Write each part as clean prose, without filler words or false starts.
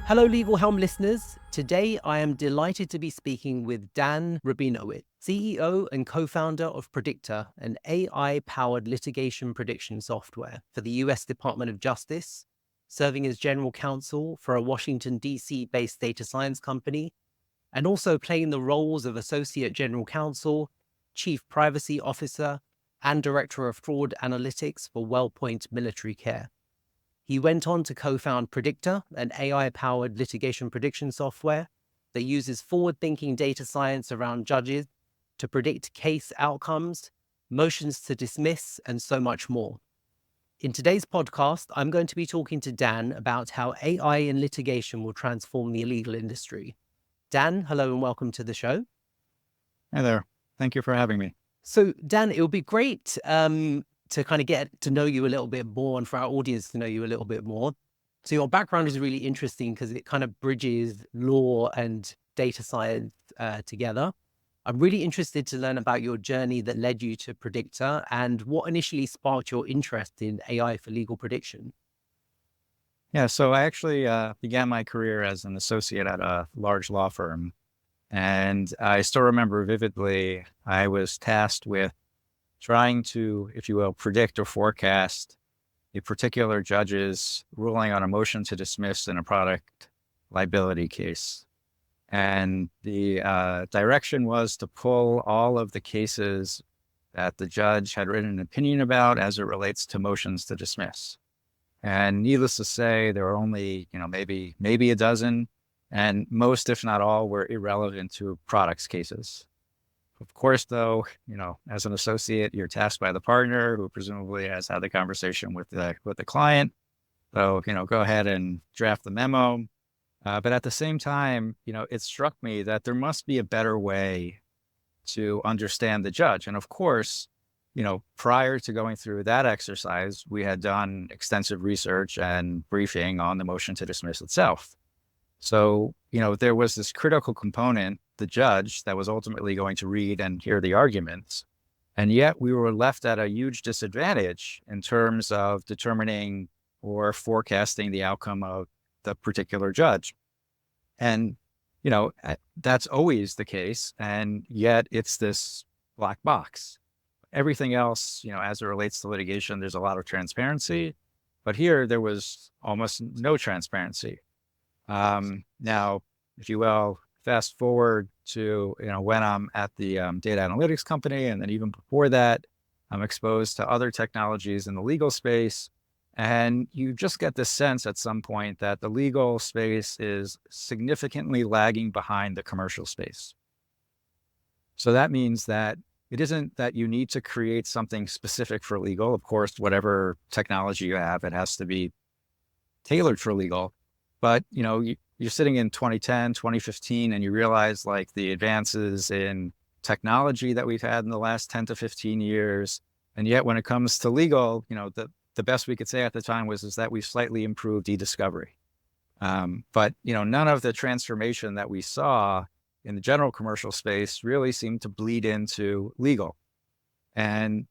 Hello, Legal Helm listeners. Today, I am delighted to be speaking with Dan Rabinowitz, CEO and co-founder of Predicta, an AI-powered litigation prediction software for the US Department of Justice, serving as general counsel for a Washington, D.C.-based data science company, and also playing the roles of associate general counsel, chief privacy officer, and director of fraud analytics for WellPoint Military Care. He went on to co-found Predicta, an AI-powered litigation prediction software that uses forward-thinking data science around judges to predict case outcomes, motions to dismiss, and so much more. In today's podcast, I'm going to be talking to Dan about how AI in litigation will transform the legal industry. Dan, hello and welcome to the show. Hi there. Thank you for having me. So, Dan, it would be great to kind of get to know you a little bit more and for our audience to know you a little bit more. So your background is really interesting because it kind of bridges law and data science together. I'm really interested to learn about your journey that led you to Predicta and what initially sparked your interest in AI for legal prediction. Yeah, so I actually began my career as an associate at a large law firm. And I still remember vividly, I was tasked with trying to, if you will, predict or forecast a particular judge's ruling on a motion to dismiss in a product liability case. And the direction was to pull all of the cases that the judge had written an opinion about as it relates to motions to dismiss. And needless to say, there were only, maybe a dozen, and most, if not all, were irrelevant to products cases. Of course, though, as an associate, you're tasked by the partner who presumably has had the conversation with the client. So, go ahead and draft the memo. But at the same time, it struck me that there must be a better way to understand the judge. And of course, prior to going through that exercise, we had done extensive research and briefing on the motion to dismiss itself. So, there was this critical component, the judge, that was ultimately going to read and hear the arguments. And yet we were left at a huge disadvantage in terms of determining or forecasting the outcome of the particular judge. And, that's always the case. And yet it's this black box. Everything else, as it relates to litigation, there's a lot of transparency. But here there was almost no transparency. Now, if you will, fast forward to, when I'm at the data analytics company, and then even before that, I'm exposed to other technologies in the legal space. And you just get this sense at some point that the legal space is significantly lagging behind the commercial space. So that means that it isn't that you need to create something specific for legal. Of course, whatever technology you have, it has to be tailored for legal. But, you're sitting in 2010, 2015, and you realize like the advances in technology that we've had in the last 10 to 15 years. And yet when it comes to legal, the best we could say at the time is that we've slightly improved e-discovery. But, none of the transformation that we saw in the general commercial space really seemed to bleed into legal. And,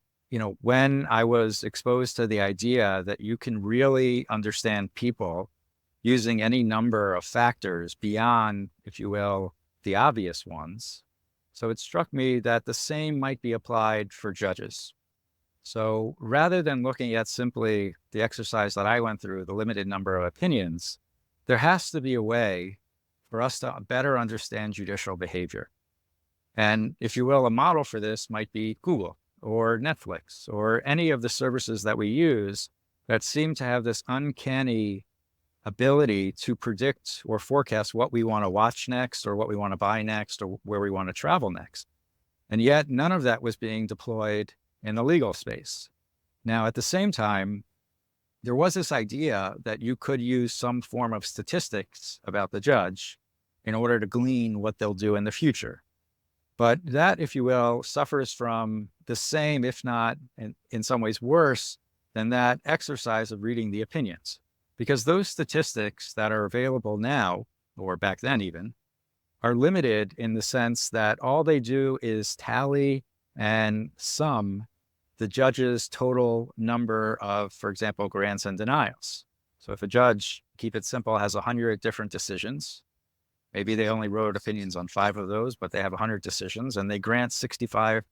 when I was exposed to the idea that you can really understand people using any number of factors beyond, if you will, the obvious ones. So it struck me that the same might be applied for judges. So rather than looking at simply the exercise that I went through, the limited number of opinions, there has to be a way for us to better understand judicial behavior. And if you will, a model for this might be Google or Netflix or any of the services that we use that seem to have this uncanny ability to predict or forecast what we want to watch next or what we want to buy next or where we want to travel next. And yet none of that was being deployed in the legal space. Now, at the same time, there was this idea that you could use some form of statistics about the judge in order to glean what they'll do in the future. But that, if you will, suffers from the same, if not in some ways worse, than that exercise of reading the opinions. Because those statistics that are available now, or back then even, are limited in the sense that all they do is tally and sum the judge's total number of, for example, grants and denials. So if a judge, keep it simple, has 100 different decisions, maybe they only wrote opinions on 5 of those, but they have 100 decisions and they grant 65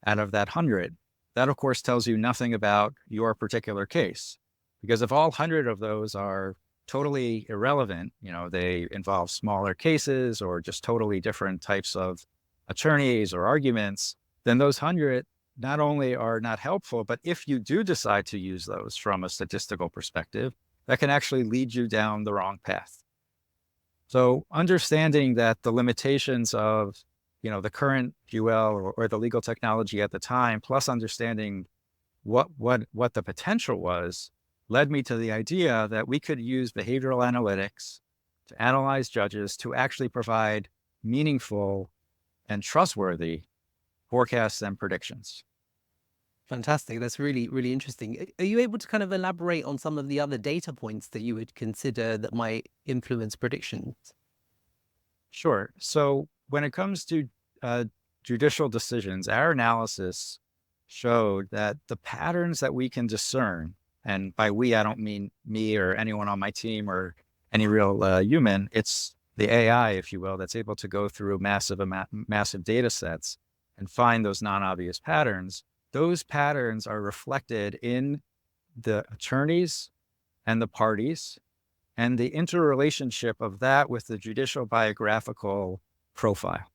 out of that 100. That, of course, tells you nothing about your particular case. Because if all 100 of those are totally irrelevant, they involve smaller cases or just totally different types of attorneys or arguments, then those 100 not only are not helpful, but if you do decide to use those from a statistical perspective, that can actually lead you down the wrong path. So understanding that the limitations of, the current UL or the legal technology at the time, plus understanding what the potential was, led me to the idea that we could use behavioral analytics to analyze judges to actually provide meaningful and trustworthy forecasts and predictions. Fantastic. That's really, really interesting. Are you able to kind of elaborate on some of the other data points that you would consider that might influence predictions? Sure. So when it comes to judicial decisions, our analysis showed that the patterns that we can discern, and by we, I don't mean me or anyone on my team or any real human, it's the AI, if you will, that's able to go through massive data sets and find those non-obvious patterns. Those patterns are reflected in the attorneys and the parties and the interrelationship of that with the judicial biographical profile.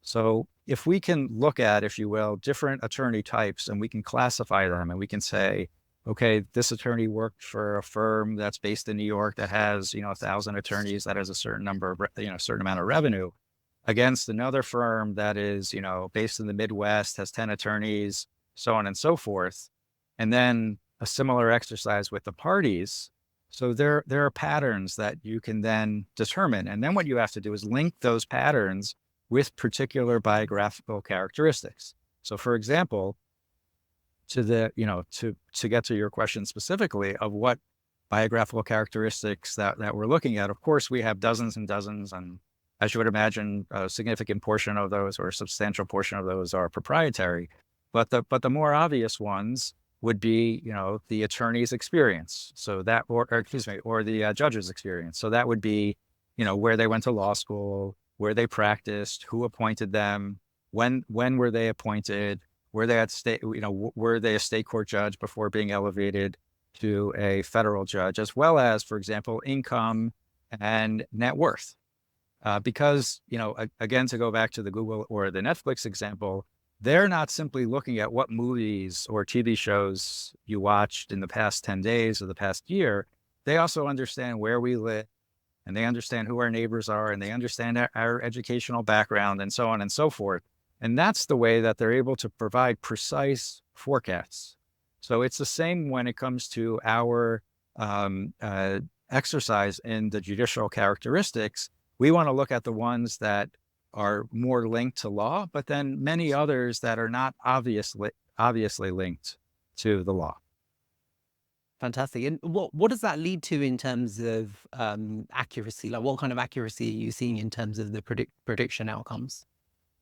So if we can look at, if you will, different attorney types and we can classify them and we can say, okay, this attorney worked for a firm that's based in New York that has, 1,000 attorneys, that has a certain number of, certain amount of revenue, against another firm that is, based in the Midwest, has 10 attorneys, so on and so forth. And then a similar exercise with the parties. So there are patterns that you can then determine. And then what you have to do is link those patterns with particular biographical characteristics. So for example, to get to your question specifically of what biographical characteristics that we're looking at, of course, we have dozens and dozens. And as you would imagine, a significant portion of those or a substantial portion of those are proprietary. But the more obvious ones would be, the attorney's experience. So that, or the judge's experience. So that would be, where they went to law school, where they practiced, who appointed them, when were they appointed, were they were they a state court judge before being elevated to a federal judge, as well as, for example, income and net worth. Because, again, to go back to the Google or the Netflix example, they're not simply looking at what movies or TV shows you watched in the past 10 days or the past year. They also understand where we live, and they understand who our neighbors are, and they understand our educational background, and so on and so forth. And that's the way that they're able to provide precise forecasts. So it's the same when it comes to our exercise in the judicial characteristics. We want to look at the ones that are more linked to law, but then many others that are not obviously linked to the law. Fantastic. And what does that lead to in terms of accuracy? Like, what kind of accuracy are you seeing in terms of the prediction outcomes?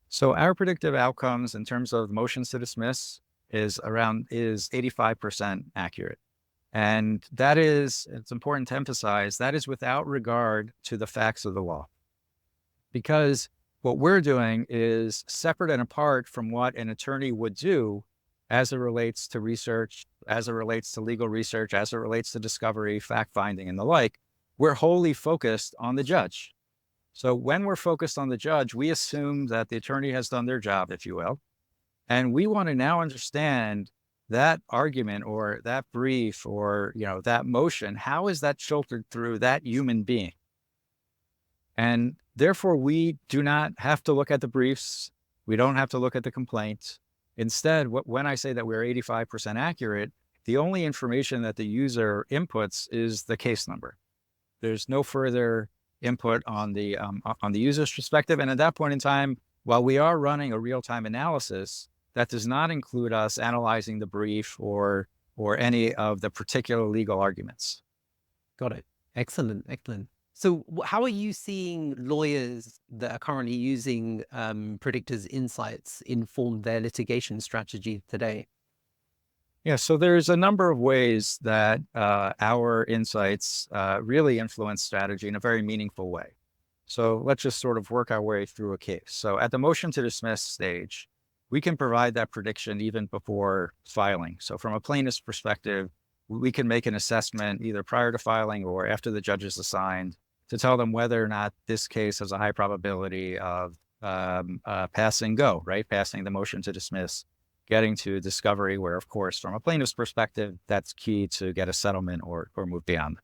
So our predictive outcomes in terms of motions to dismiss is 85% accurate. And that is, it's important to emphasize, that is without regard to the facts of the law. Because what we're doing is separate and apart from what an attorney would do as it relates to research, as it relates to legal research, as it relates to discovery, fact-finding, and the like. We're wholly focused on the judge. So when we're focused on the judge, we assume that the attorney has done their job, if you will. And we want to now understand that argument or that brief or, that motion, how is that filtered through that human being? And therefore, we do not have to look at the briefs. We don't have to look at the complaint. Instead, when I say that we're 85% accurate, the only information that the user inputs is the case number. There's no further input on the user's perspective. And at that point in time, while we are running a real-time analysis, that does not include us analyzing the brief or any of the particular legal arguments. Got it. Excellent. So how are you seeing lawyers that are currently using Predicta's insights inform their litigation strategy today? Yeah, so there's a number of ways that our insights really influence strategy in a very meaningful way. So let's just sort of work our way through a case. So at the motion to dismiss stage, we can provide that prediction even before filing. So from a plaintiff's perspective, we can make an assessment either prior to filing or after the judge is assigned to tell them whether or not this case has a high probability of passing go, right? Passing the motion to dismiss, getting to discovery, where, of course, from a plaintiff's perspective, that's key to get a settlement or move beyond.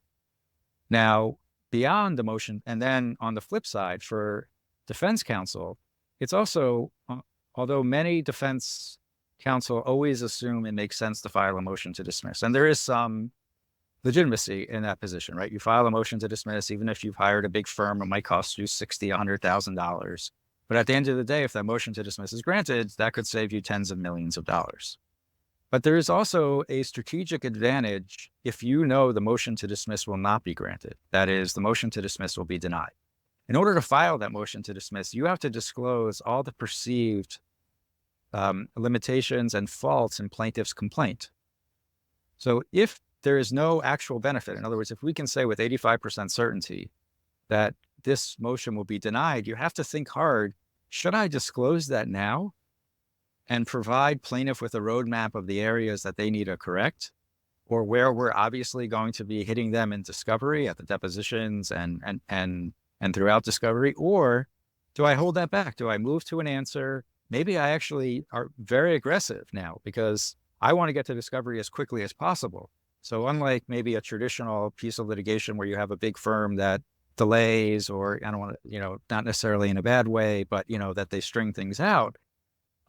Now, beyond the motion, and then on the flip side, for defense counsel, it's also, although many defense counsel always assume it makes sense to file a motion to dismiss, and there is some legitimacy in that position, right? You file a motion to dismiss, even if you've hired a big firm, it might cost you $60,000, $100,000. But at the end of the day, if that motion to dismiss is granted, that could save you tens of millions of dollars. But there is also a strategic advantage if you know the motion to dismiss will not be granted. That is, the motion to dismiss will be denied. In order to file that motion to dismiss, you have to disclose all the perceived limitations and faults in plaintiff's complaint. So if there is no actual benefit, in other words, if we can say with 85% certainty that this motion will be denied, you have to think hard, should I disclose that now and provide plaintiff with a roadmap of the areas that they need to correct, or where we're obviously going to be hitting them in discovery at the depositions and throughout discovery? Or do I hold that back? Do I move to an answer? Maybe I actually are very aggressive now because I want to get to discovery as quickly as possible. So unlike maybe a traditional piece of litigation where you have a big firm that delays, or I don't want to, not necessarily in a bad way, but, that they string things out,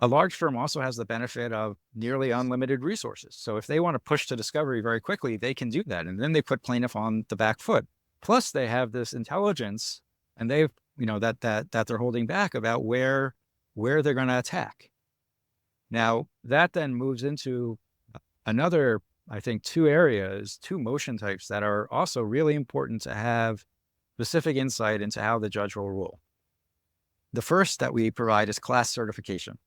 a large firm also has the benefit of nearly unlimited resources. So if they want to push to discovery very quickly, they can do that. And then they put plaintiff on the back foot. Plus they have this intelligence and they've, that they're holding back about where they're going to attack. Now that then moves into another, I think, two motion types that are also really important to have specific insight into how the judge will rule. The first that we provide is class certification.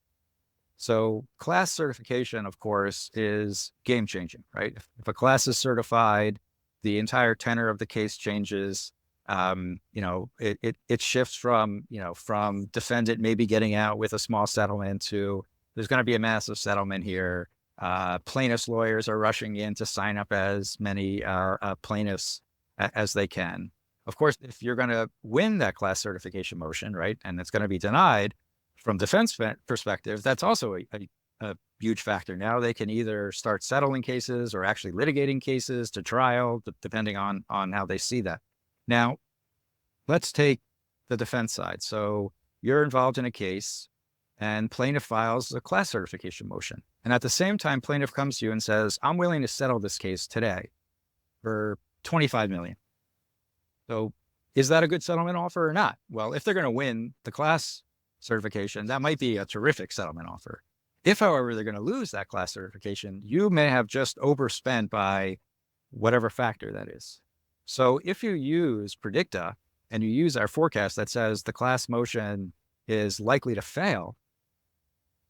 So class certification, of course, is game changing, right? If a class is certified, the entire tenor of the case changes. It shifts from defendant maybe getting out with a small settlement to there's going to be a massive settlement here. Plaintiffs' lawyers are rushing in to sign up as many plaintiffs as they can. Of course, if you're going to win that class certification motion, right, and it's going to be denied, from defense perspective, that's also a huge factor. Now they can either start settling cases or actually litigating cases to trial, depending on how they see that. Now, let's take the defense side. So you're involved in a case and plaintiff files a class certification motion. And at the same time, plaintiff comes to you and says, I'm willing to settle this case today for $25 million. So is that a good settlement offer or not? Well, if they're going to win the class certification, that might be a terrific settlement offer. If, however, they're going to lose that class certification, you may have just overspent by whatever factor that is. So if you use Predicta and you use our forecast that says the class motion is likely to fail,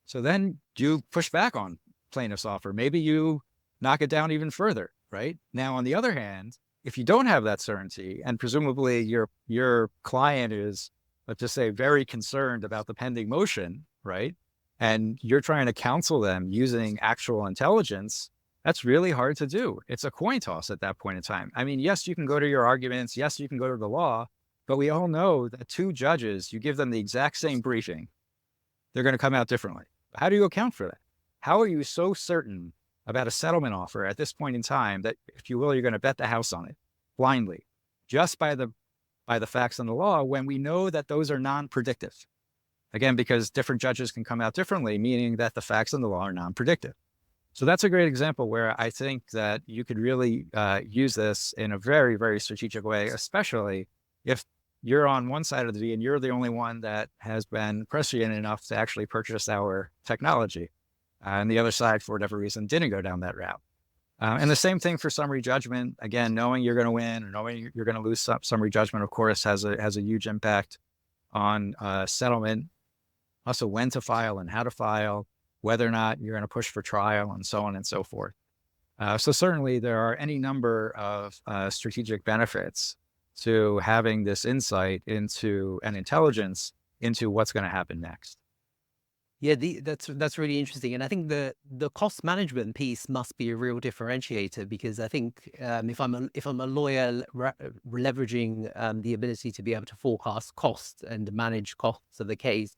so then you push back on plaintiff's offer. Maybe you knock it down even further, right? Now, on the other hand, if you don't have that certainty, and presumably your client is, let's just say, very concerned about the pending motion, right? And you're trying to counsel them using actual intelligence, that's really hard to do. It's a coin toss at that point in time. I mean, yes, you can go to your arguments. Yes, you can go to the law, but we all know that two judges, you give them the exact same briefing, they're going to come out differently. How do you account for that? How are you so certain about a settlement offer at this point in time that, if you will, you're going to bet the house on it blindly, just by the facts and the law, when we know that those are non-predictive? Again, because different judges can come out differently, meaning that the facts and the law are non-predictive. So that's a great example where I think that you could really use this in a very, very strategic way, especially if you're on one side of the V and you're the only one that has been prescient enough to actually purchase our technology. And the other side, for whatever reason, didn't go down that route. And the same thing for summary judgment. Again, knowing you're going to win or knowing you're going to lose summary judgment, of course, has a huge impact on settlement. Also, when to file and how to file, whether or not you're going to push for trial, and so on and so forth. So certainly there are any number of strategic benefits to having this insight into and intelligence into what's going to happen next. Yeah, that's really interesting, and I think the cost management piece must be a real differentiator, because I think if I'm a lawyer leveraging the ability to be able to forecast costs and manage costs of the case,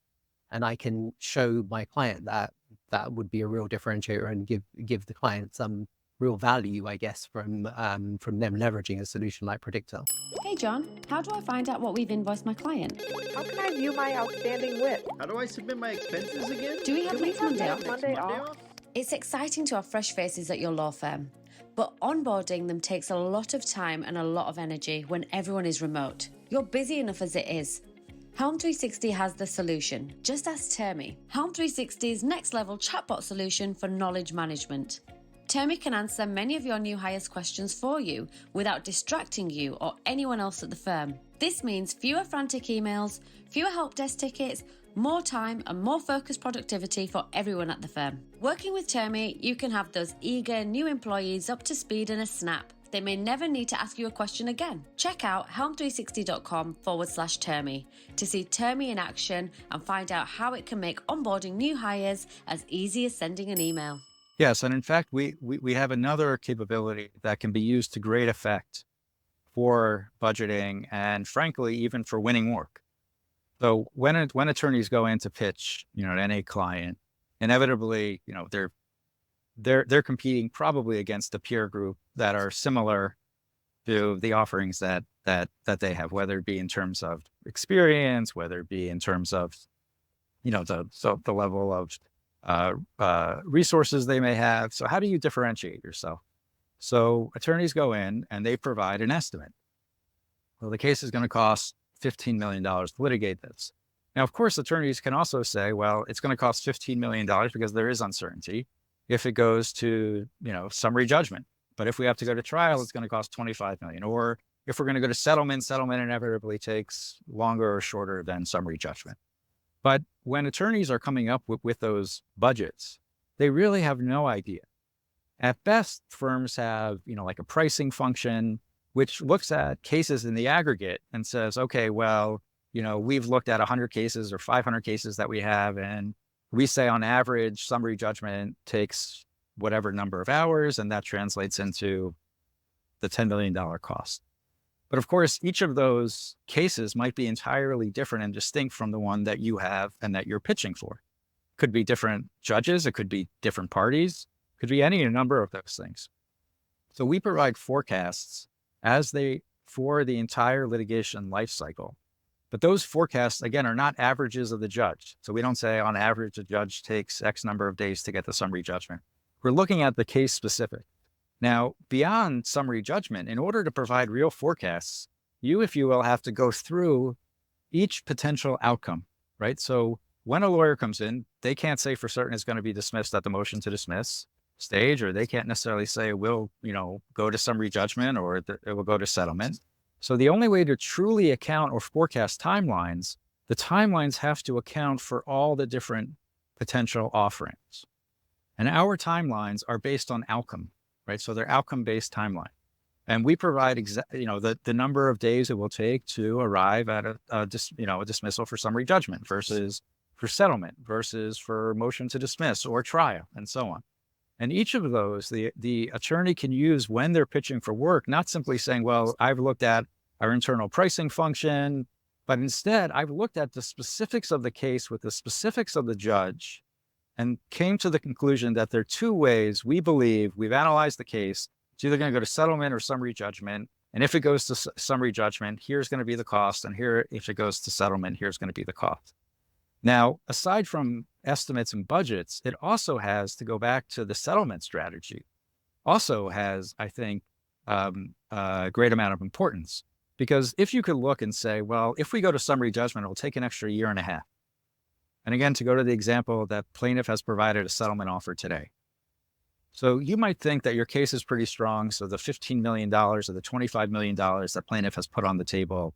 and I can show my client that, that would be a real differentiator and give the client some real value, I guess, from them leveraging a solution like Predicta. Hey John, how do I find out what we've invoiced my client? How can I view my outstanding WIP? How do I submit my expenses again? Do we have next Monday off? Monday off? It's exciting to have fresh faces at your law firm, but onboarding them takes a lot of time and a lot of energy when everyone is remote. You're busy enough as it is. Helm 360 has the solution. Just ask Termi, Helm 360's next level chatbot solution for knowledge management. Termi can answer many of your new hires' questions for you without distracting you or anyone else at the firm. This means fewer frantic emails, fewer help desk tickets, more time and more focused productivity for everyone at the firm. Working with Termi, you can have those eager new employees up to speed in a snap. They may never need to ask you a question again. Check out helm360.com/Termi to see Termi in action and find out how it can make onboarding new hires as easy as sending an email. Yes, and in fact, we have another capability that can be used to great effect for budgeting and, frankly, even for winning work. So when attorneys go in to pitch, to any client, inevitably, they're competing probably against a peer group that are similar to the offerings that they have, whether it be in terms of experience, whether it be in terms of, the level of resources they may have. So how do you differentiate yourself? So attorneys go in and they provide an estimate. Well, the case is going to cost $15 million to litigate this. Now, of course, attorneys can also say, well, it's going to cost $15 million because there is uncertainty if it goes to, summary judgment. But if we have to go to trial, it's going to cost $25 million. Or if we're going to go to settlement inevitably takes longer or shorter than summary judgment. But when attorneys are coming up with those budgets, they really have no idea. At best, firms have, like a pricing function, which looks at cases in the aggregate and says, okay, well, we've looked at 100 cases or 500 cases that we have, and we say on average, summary judgment takes whatever number of hours, and that translates into the $10 million cost. But of course, each of those cases might be entirely different and distinct from the one that you have and that you're pitching for. Could be different judges, it could be different parties, could be any number of those things. So we provide forecasts for the entire litigation life cycle. But those forecasts, again, are not averages of the judge. So we don't say on average, a judge takes X number of days to get the summary judgment. We're looking at the case specific. Now, beyond summary judgment, in order to provide real forecasts, you, if you will, have to go through each potential outcome, right? So when a lawyer comes in, they can't say for certain it's going to be dismissed at the motion to dismiss stage, or they can't necessarily say we'll, go to summary judgment or it will go to settlement. So the only way to truly account or forecast timelines, the timelines have to account for all the different potential offerings. And our timelines are based on outcome, right? So they're outcome-based timeline. And we provide the number of days it will take to arrive at a dismissal for summary judgment versus for settlement versus for motion to dismiss or trial and so on. And each of those, the attorney can use when they're pitching for work, not simply saying, well, I've looked at our internal pricing function, but instead I've looked at the specifics of the case with the specifics of the judge and came to the conclusion that there are two ways we believe we've analyzed the case. It's either going to go to settlement or summary judgment. And if it goes to summary judgment, here's going to be the cost. And here, if it goes to settlement, here's going to be the cost. Now, aside from estimates and budgets, it also has, to go back to the settlement strategy, also has, I think, a great amount of importance. Because if you could look and say, well, if we go to summary judgment, it'll take an extra year and a half. And again, to go to the example that plaintiff has provided a settlement offer today. So you might think that your case is pretty strong. So the $15 million or the $25 million that plaintiff has put on the table,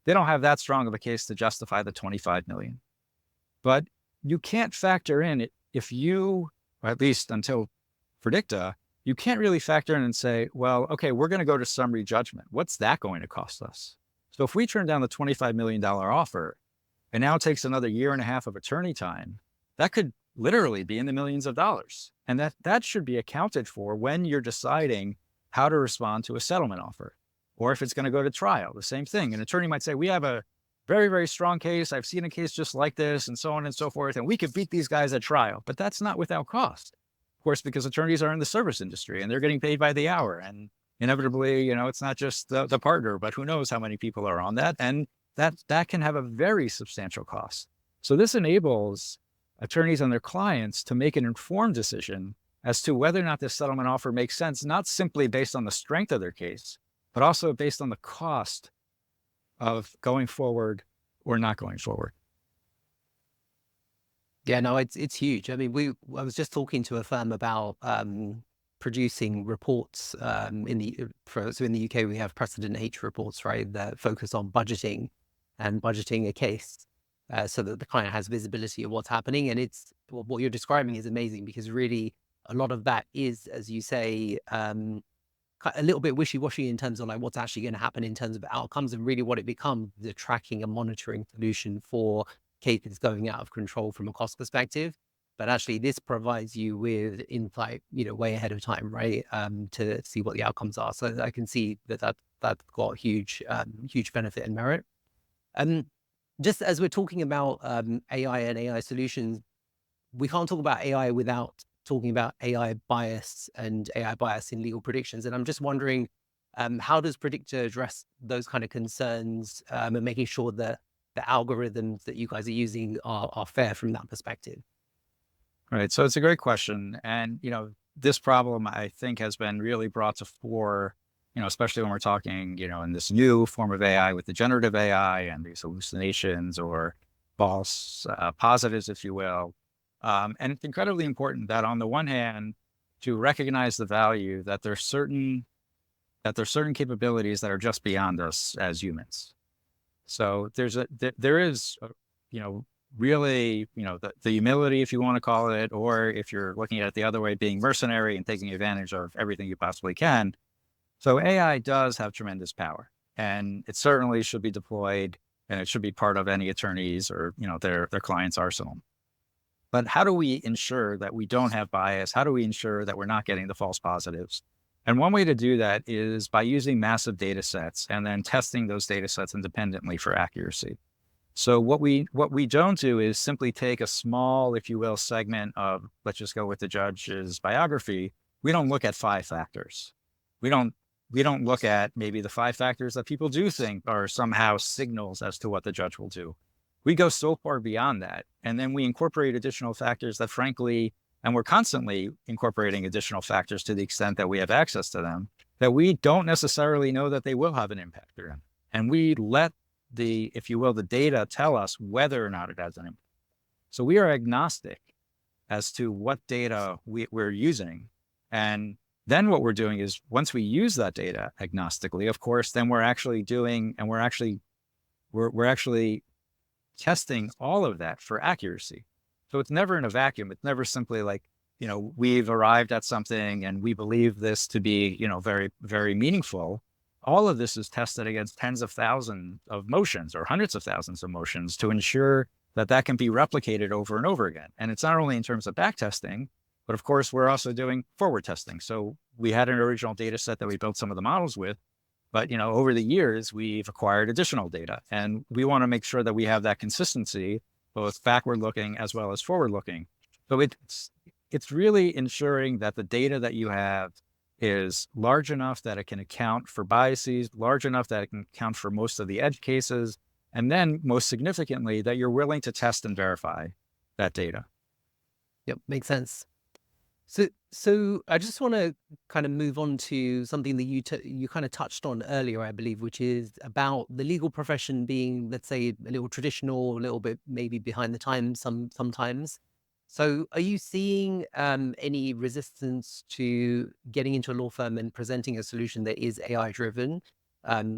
they don't have that strong of a case to justify the $25 million. But you can't factor in it if you, or at least until Predicta, you can't really factor in and say, well, okay, we're going to go to summary judgment. What's that going to cost us? So if we turn down the $25 million offer, and now it takes another year and a half of attorney time, that could literally be in the millions of dollars. And that should be accounted for when you're deciding how to respond to a settlement offer. Or if it's going to go to trial, the same thing. An attorney might say, we have a very, very strong case. I've seen a case just like this, and so on and so forth. And we could beat these guys at trial, but that's not without cost. Of course, because attorneys are in the service industry and they're getting paid by the hour. And inevitably, it's not just the partner, but who knows how many people are on that. And that can have a very substantial cost. So this enables attorneys and their clients to make an informed decision as to whether or not this settlement offer makes sense, not simply based on the strength of their case, but also based on the cost of going forward or not going forward. Yeah, no, it's huge. I mean, I was just talking to a firm about producing reports in the UK we have precedent H reports, right, that focus on budgeting and budgeting a case so that the client has visibility of what's happening. And what you're describing is amazing, because really a lot of that is, as you say, a little bit wishy-washy in terms of like what's actually going to happen in terms of outcomes, and really what it becomes the tracking and monitoring solution for cases going out of control from a cost perspective. But actually this provides you with insight, way ahead of time, right? To see what the outcomes are. So I can see that's got huge benefit and merit. Just as we're talking about AI and AI solutions, we can't talk about AI without talking about AI bias and AI bias in legal predictions. And I'm just wondering, how does Predicta address those kind of concerns and making sure that the algorithms that you guys are using are fair from that perspective? Right. So it's a great question. And, this problem, I think, has been really brought to fore, especially when we're talking, in this new form of AI with the generative AI and these hallucinations or false positives, if you will. And it's incredibly important that on the one hand, to recognize the value that there's certain capabilities that are just beyond us as humans. So there is, really, the humility, if you want to call it, or if you're looking at it the other way, being mercenary and taking advantage of everything you possibly can. So AI does have tremendous power, and it certainly should be deployed, and it should be part of any attorney's or, their client's arsenal. But how do we ensure that we don't have bias? How do we ensure that we're not getting the false positives? And one way to do that is by using massive data sets and then testing those data sets independently for accuracy. So what we don't do is simply take a small, if you will, segment of, let's just go with the judge's biography. We don't look at 5 factors. We don't look at maybe the 5 factors that people do think are somehow signals as to what the judge will do. We go so far beyond that. And then we incorporate additional factors that, frankly, and we're constantly incorporating additional factors to the extent that we have access to them, that we don't necessarily know that they will have an impact on. And we let the data tell us whether or not it has an impact. So we are agnostic as to what data we're using. And then what we're doing is, once we use that data agnostically, of course, then we're actually testing all of that for accuracy. So it's never in a vacuum. It's never simply like, we've arrived at something and we believe this to be, very, very meaningful. All of this is tested against tens of thousands of motions or hundreds of thousands of motions to ensure that can be replicated over and over again. And it's not only in terms of back testing, but of course, we're also doing forward testing. So we had an original data set that we built some of the models with, but over the years, we've acquired additional data, and we want to make sure that we have that consistency, both backward looking as well as forward looking. So it's really ensuring that the data that you have is large enough that it can account for biases, large enough that it can account for most of the edge cases, and then most significantly, that you're willing to test and verify that data. Yep, makes sense. So I just want to kind of move on to something that you kind of touched on earlier, I believe, which is about the legal profession being, let's say, a little traditional, a little bit maybe behind the times sometimes. So are you seeing any resistance to getting into a law firm and presenting a solution that is AI driven,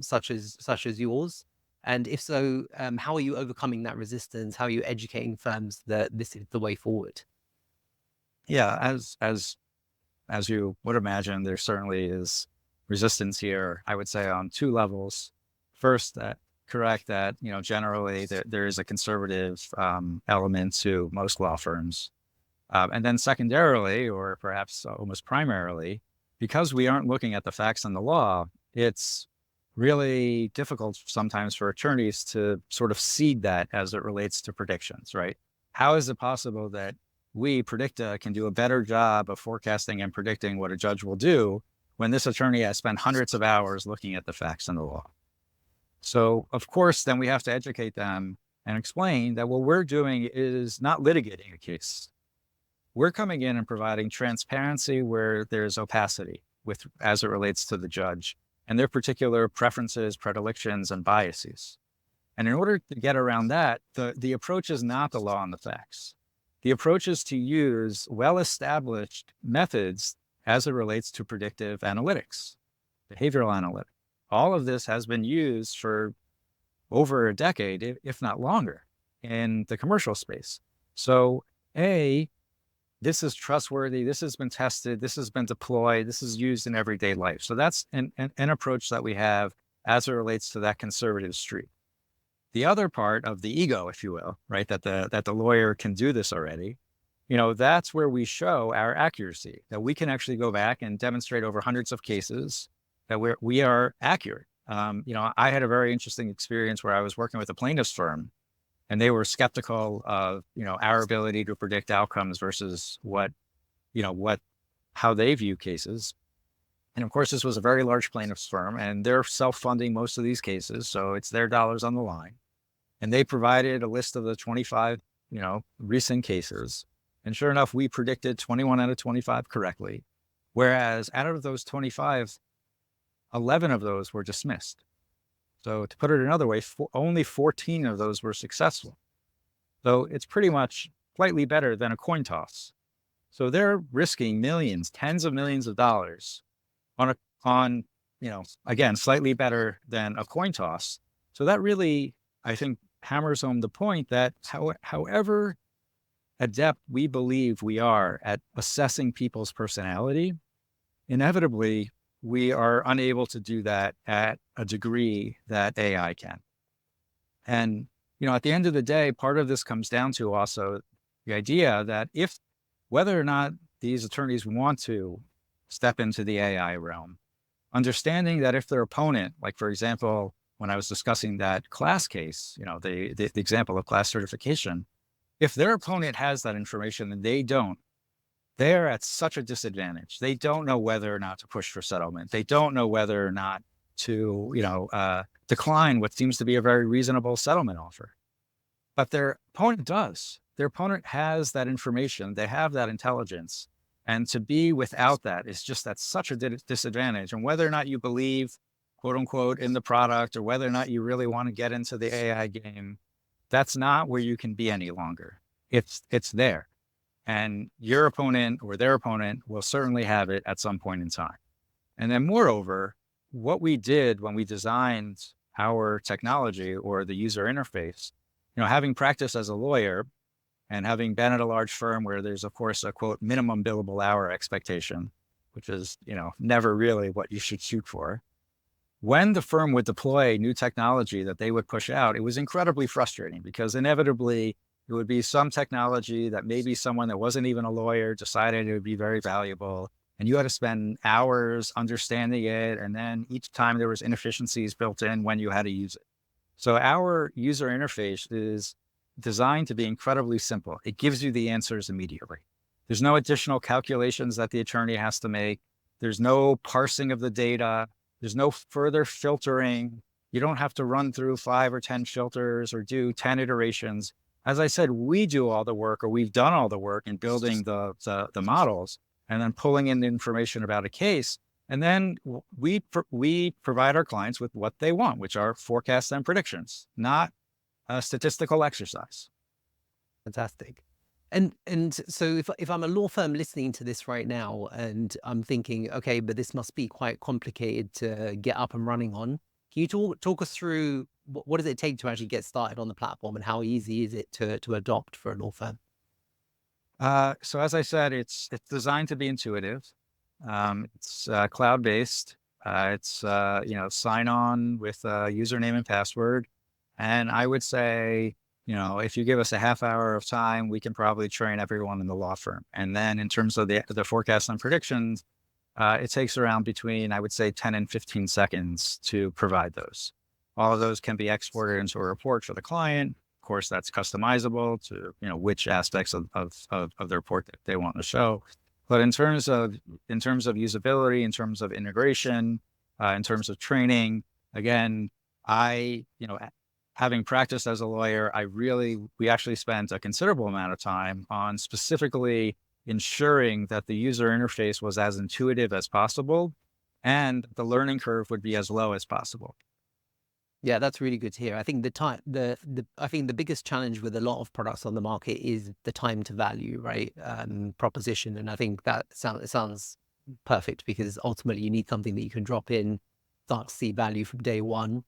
such as yours? And if so, how are you overcoming that resistance? How are you educating firms that this is the way forward? Yeah, as you would imagine, there certainly is resistance here, I would say, on two levels. First, correct that, generally there is a conservative element to most law firms. And then secondarily, or perhaps almost primarily, because we aren't looking at the facts and the law, it's really difficult sometimes for attorneys to sort of seed that as it relates to predictions, right? How is it possible that we, Predicta, can do a better job of forecasting and predicting what a judge will do when this attorney has spent hundreds of hours looking at the facts and the law? So, of course, then we have to educate them and explain that what we're doing is not litigating a case. We're coming in and providing transparency where there's opacity as it relates to the judge and their particular preferences, predilections, and biases. And in order to get around that, the approach is not the law and the facts. The approach is to use well-established methods as it relates to predictive analytics, behavioral analytics. All of this has been used for over a decade, if not longer, in the commercial space. So, this is trustworthy, this has been tested, this has been deployed, this is used in everyday life. So that's an approach that we have as it relates to that conservative street. The other part of the ego, if you will, right, that the lawyer can do this already, that's where we show our accuracy, that we can actually go back and demonstrate over hundreds of cases that we are accurate. I had a very interesting experience where I was working with a plaintiff's firm, and they were skeptical of, our ability to predict outcomes versus how they view cases. And of course, this was a very large plaintiff's firm, and they're self-funding most of these cases, so it's their dollars on the line. And they provided a list of the 25, recent cases. And sure enough, we predicted 21 out of 25 correctly. Whereas out of those 25, 11 of those were dismissed. So to put it another way, only 14 of those were successful. So it's pretty much slightly better than a coin toss. So they're risking millions, tens of millions of dollars on again, slightly better than a coin toss. So that really, I think, hammers home the point that however adept we believe we are at assessing people's personality, inevitably, we are unable to do that at a degree that AI can. And, at the end of the day, part of this comes down to also the idea that whether or not these attorneys want to step into the AI realm, understanding that if their opponent, like, for example, when I was discussing that class case, the example of class certification, if their opponent has that information and they don't, they're at such a disadvantage. They don't know whether or not to push for settlement. They don't know whether or not to, decline what seems to be a very reasonable settlement offer. But their opponent does. Their opponent has that information. They have that intelligence. And to be without that is just at such a disadvantage. And whether or not you believe, quote unquote, in the product, or whether or not you really want to get into the AI game, that's not where you can be any longer. It's there. And your opponent or their opponent will certainly have it at some point in time. And then moreover, what we did when we designed our technology or the user interface, having practiced as a lawyer and having been at a large firm where there's, of course, a quote, minimum billable hour expectation, which is, never really what you should shoot for. When the firm would deploy new technology that they would push out, it was incredibly frustrating because inevitably it would be some technology that maybe someone that wasn't even a lawyer decided it would be very valuable. And you had to spend hours understanding it. And then each time there was inefficiencies built in when you had to use it. So our user interface is designed to be incredibly simple. It gives you the answers immediately. There's no additional calculations that the attorney has to make. There's no parsing of the data. There's no further filtering. You don't have to run through 5 or 10 filters or do 10 iterations. As I said, we do all the work, or we've done all the work in building the models and then pulling in the information about a case. And then we provide our clients with what they want, which are forecasts and predictions, not a statistical exercise. Fantastic. And so if I'm a law firm listening to this right now and I'm thinking, okay, but this must be quite complicated to get up and running on, can you talk us through what does it take to actually get started on the platform and how easy is it to adopt for a law firm? So as I said, it's designed to be intuitive. It's cloud-based. It's sign on with a username and password. And I would say, if you give us a half hour of time, we can probably train everyone in the law firm. And then in terms of the forecasts and predictions, it takes around between, I would say, 10 and 15 seconds to provide those. All of those can be exported into a report for the client. Of course, that's customizable to, which aspects of the report that they want to show. But in terms of usability, in terms of integration, in terms of training, again, having practiced as a lawyer, we actually spent a considerable amount of time on specifically ensuring that the user interface was as intuitive as possible and the learning curve would be as low as possible. Yeah, that's really good to hear. I think I think the biggest challenge with a lot of products on the market is the time to value, right? Proposition. And I think that sounds perfect because ultimately you need something that you can drop in, start to see value from day one,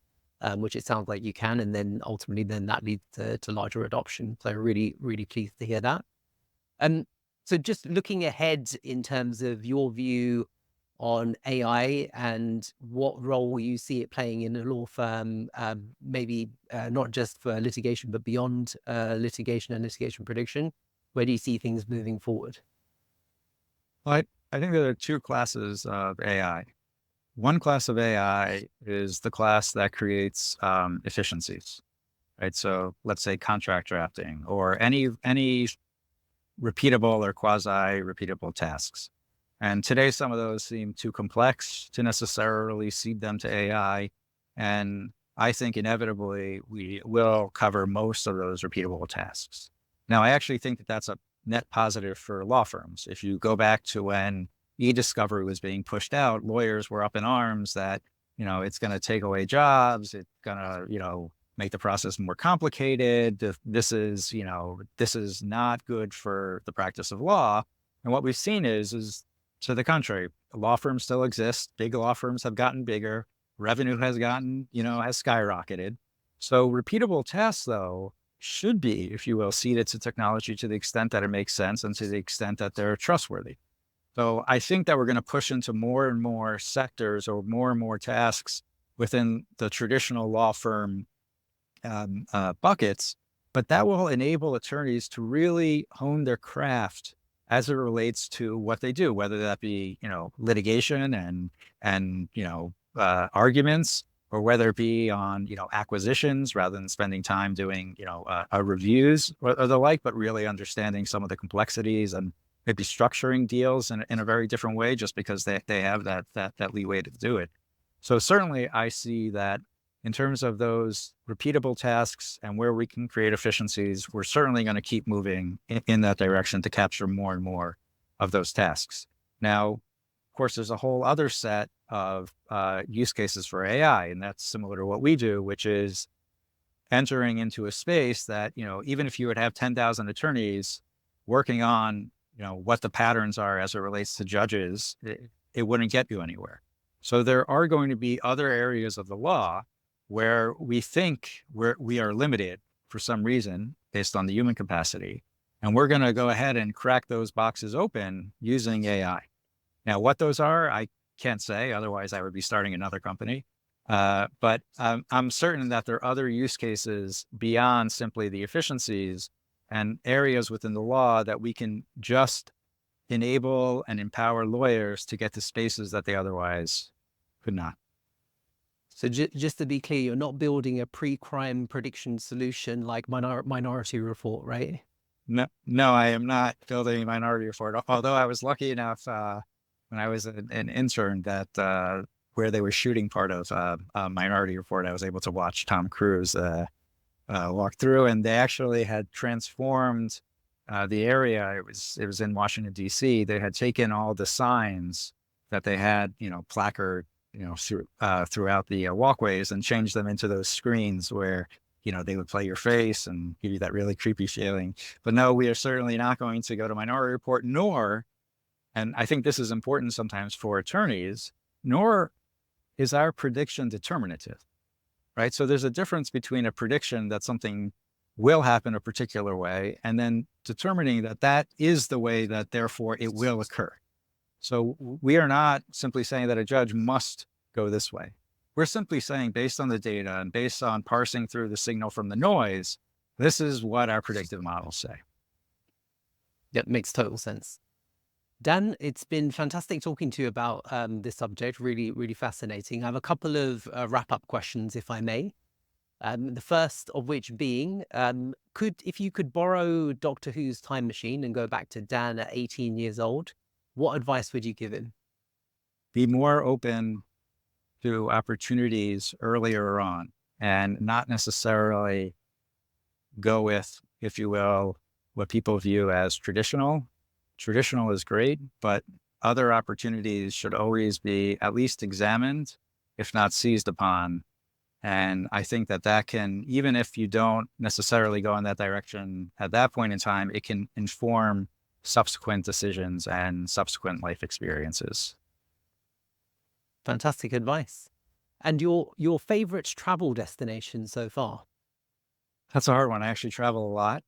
which it sounds like you can. And then ultimately that leads to larger adoption. So really, really pleased to hear that. So just looking ahead in terms of your view on AI and what role you see it playing in a law firm, maybe not just for litigation, but beyond litigation and litigation prediction, where do you see things moving forward? Well, I think there are two classes of AI. One class of AI is the class that creates efficiencies, right? So let's say contract drafting or any repeatable or quasi-repeatable tasks. And today, some of those seem too complex to necessarily cede them to AI. And I think inevitably we will cover most of those repeatable tasks. Now, I actually think that that's a net positive for law firms. If you go back to when e-discovery was being pushed out, lawyers were up in arms that, it's going to take away jobs. It's going to, make the process more complicated. This is not good for the practice of law. And what we've seen is to the contrary. Law firms still exist. Big law firms have gotten bigger. Revenue has skyrocketed. So repeatable tasks, though, should be, if you will, ceded to technology to the extent that it makes sense and to the extent that they're trustworthy. So I think that we're going to push into more and more sectors or more and more tasks within the traditional law firm buckets, but that will enable attorneys to really hone their craft as it relates to what they do, whether that be, litigation and arguments, or whether it be on, acquisitions rather than spending time doing, reviews or the like, but really understanding some of the complexities and maybe structuring deals in a very different way, just because they have that leeway to do it. So certainly I see that in terms of those repeatable tasks and where we can create efficiencies, we're certainly going to keep moving in that direction to capture more and more of those tasks. Now, of course, there's a whole other set of use cases for AI, and that's similar to what we do, which is entering into a space that, even if you would have 10,000 attorneys working on, what the patterns are as it relates to judges, it wouldn't get you anywhere. So there are going to be other areas of the law where we think we are limited for some reason based on the human capacity. And we're going to go ahead and crack those boxes open using AI. Now, what those are, I can't say, otherwise I would be starting another company. But I'm certain that there are other use cases beyond simply the efficiencies and areas within the law that we can just enable and empower lawyers to get to spaces that they otherwise could not. So just to be clear, you're not building a pre-crime prediction solution like Minority Report, right? No, I am not building a Minority Report. Although I was lucky enough when I was an intern that where they were shooting part of Minority Report, I was able to watch Tom Cruise walk through, and they actually had transformed the area. It was in Washington, D.C. They had taken all the signs that they had, placard, throughout the walkways and changed them into those screens where, they would play your face and give you that really creepy feeling. But no, we are certainly not going to go to Minority Report, nor, and I think this is important sometimes for attorneys, nor is our prediction determinative, right? So there's a difference between a prediction that something will happen a particular way and then determining that that is the way that therefore it will occur. So we are not simply saying that a judge must go this way. We're simply saying, based on the data and based on parsing through the signal from the noise, this is what our predictive models say. That makes total sense. Dan, it's been fantastic talking to you about this subject. Really, really fascinating. I have a couple of wrap-up questions, if I may. The first of which being, if you could borrow Doctor Who's time machine and go back to Dan at 18 years old, what advice would you give him? Be more open to opportunities earlier on and not necessarily go with, if you will, what people view as traditional. Traditional is great, but other opportunities should always be at least examined, if not seized upon. And I think that can, even if you don't necessarily go in that direction at that point in time, it can inform subsequent decisions and subsequent life experiences. Fantastic advice. And your favorite travel destination so far? That's a hard one. I actually travel a lot.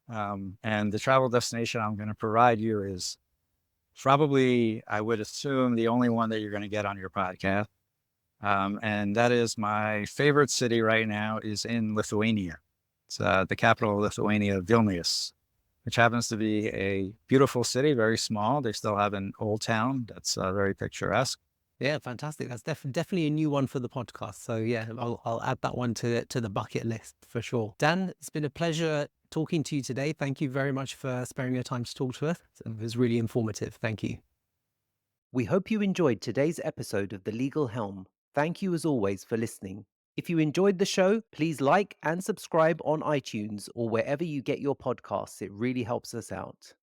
And the travel destination I'm going to provide you is probably, I would assume, the only one that you're going to get on your podcast. And that is my favorite city right now is in Lithuania. It's the capital of Lithuania, Vilnius, which happens to be a beautiful city, very small. They still have an old town that's very picturesque. Yeah, fantastic. That's definitely a new one for the podcast. So yeah, I'll add that one to the bucket list for sure. Dan, it's been a pleasure talking to you today. Thank you very much for sparing your time to talk to us. It was really informative. Thank you. We hope you enjoyed today's episode of The Legal Helm. Thank you as always for listening. If you enjoyed the show, please like and subscribe on iTunes or wherever you get your podcasts. It really helps us out.